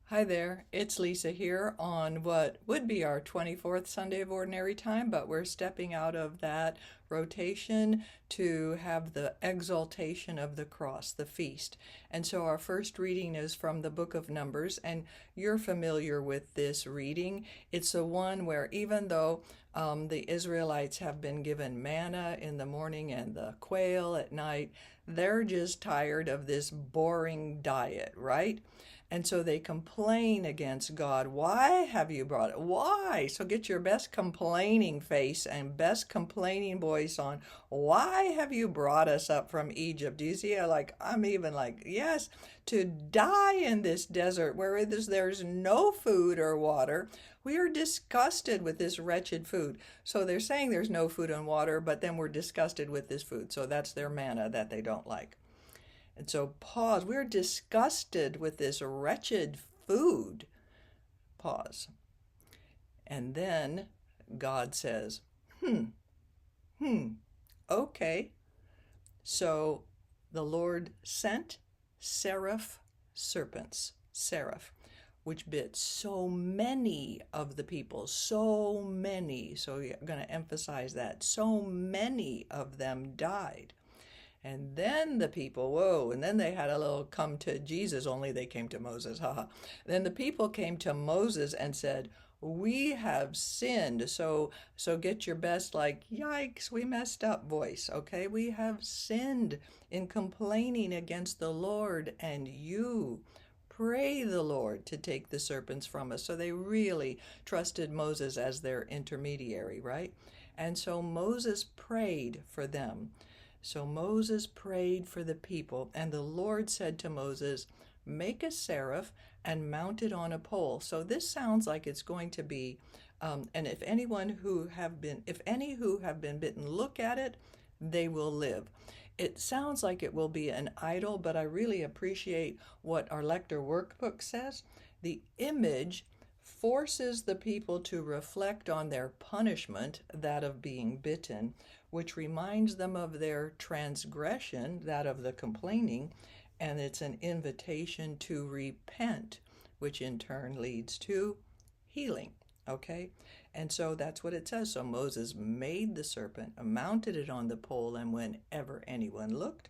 Hi there, it's Lisa here on what would be our 24th Sunday of Ordinary Time, but we're stepping out of that rotation to have the exaltation of the cross, the feast. And so our first reading is from the book of Numbers, and you're familiar with this reading. It's the one where even though the Israelites have been given manna in the morning and the quail at night, they're just tired of this boring diet, right? And so they complain against God. Why have you brought it? Why? So get your best complaining face and best complaining voice on. Why have you brought us up from Egypt? Do you see? I'm even like, yes, to die in this desert where there's no food or water. We are disgusted with this wretched food. So they're saying there's no food and water, but then we're disgusted with this food. So that's their manna that they don't like. And so pause. We're disgusted with this wretched food. Pause. And then God says, hmm, hmm, okay. So the Lord sent seraph, which bit so many of the people, so many. So you're going to emphasize that. So many of them died. And then the people, whoa, and then they had a little come to Jesus, only they came to Moses, haha. Then the people came to Moses and said, we have sinned. So get your best like, yikes, we messed up voice, okay? We have sinned in complaining against the Lord and you. Pray the Lord to take the serpents from us. So they really trusted Moses as their intermediary, right? And so Moses prayed for them. So Moses prayed for the people, and the Lord said to Moses, make a seraph and mount it on a pole. So this sounds like it's going to be, and if any who have been bitten look at it, they will live. It sounds like it will be an idol, but I really appreciate what our Lector workbook says. The image forces the people to reflect on their punishment, that of being bitten, which reminds them of their transgression, that of the complaining, and it's an invitation to repent, which in turn leads to healing. Okay? And so that's what it says. So Moses made the serpent, mounted it on the pole, and whenever anyone looked,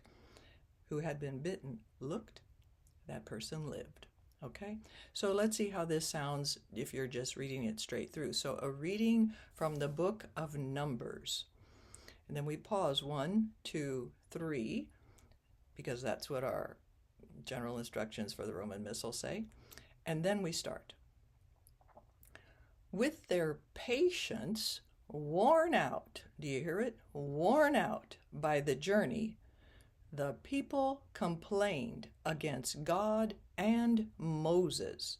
who had been bitten, looked, that person lived. Okay, so let's see how this sounds if you're just reading it straight through. So a reading from the book of Numbers. And then we pause 1, 2, 3, because that's what our general instructions for the Roman Missal say. And then we start. With their patience worn out, do you hear it? Worn out by the journey, the people complained against God and Moses.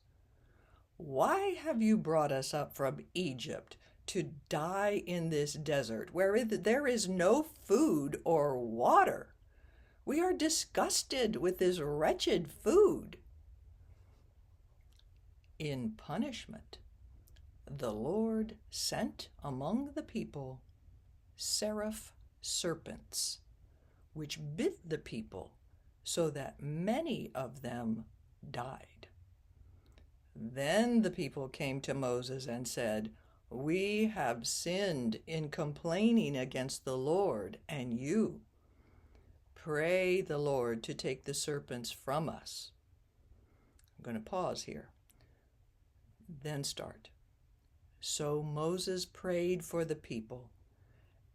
Why have you brought us up from Egypt to die in this desert where there is no food or water? We are disgusted with this wretched food. In punishment, the Lord sent among the people serpents, which bit the people so that many of them died. Then the people came to Moses and said, we have sinned in complaining against the Lord and you. Pray the Lord to take the serpents from us. I'm going to pause here. Then start. So Moses prayed for the people,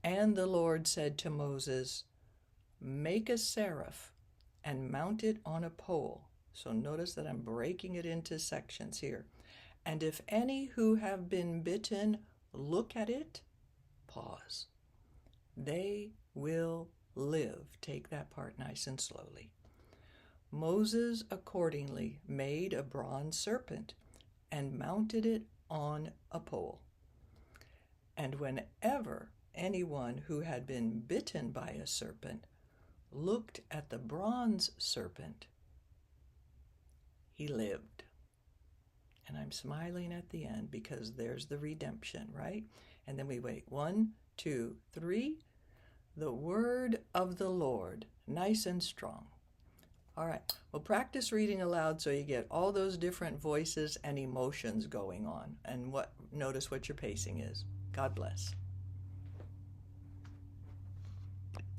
and the Lord said to Moses, make a seraph and mount it on a pole. So notice that I'm breaking it into sections here. And if any who have been bitten look at it, pause. They will live. Take that part nice and slowly. Moses accordingly made a bronze serpent and mounted it on a pole. And whenever anyone who had been bitten by a serpent looked at the bronze serpent, he lived. And I'm smiling at the end because there's the redemption, right? And then we wait 1, 2, 3. The word of the Lord, nice and strong. All right. Well, practice reading aloud so you get all those different voices and emotions going on. And notice what your pacing is. God bless.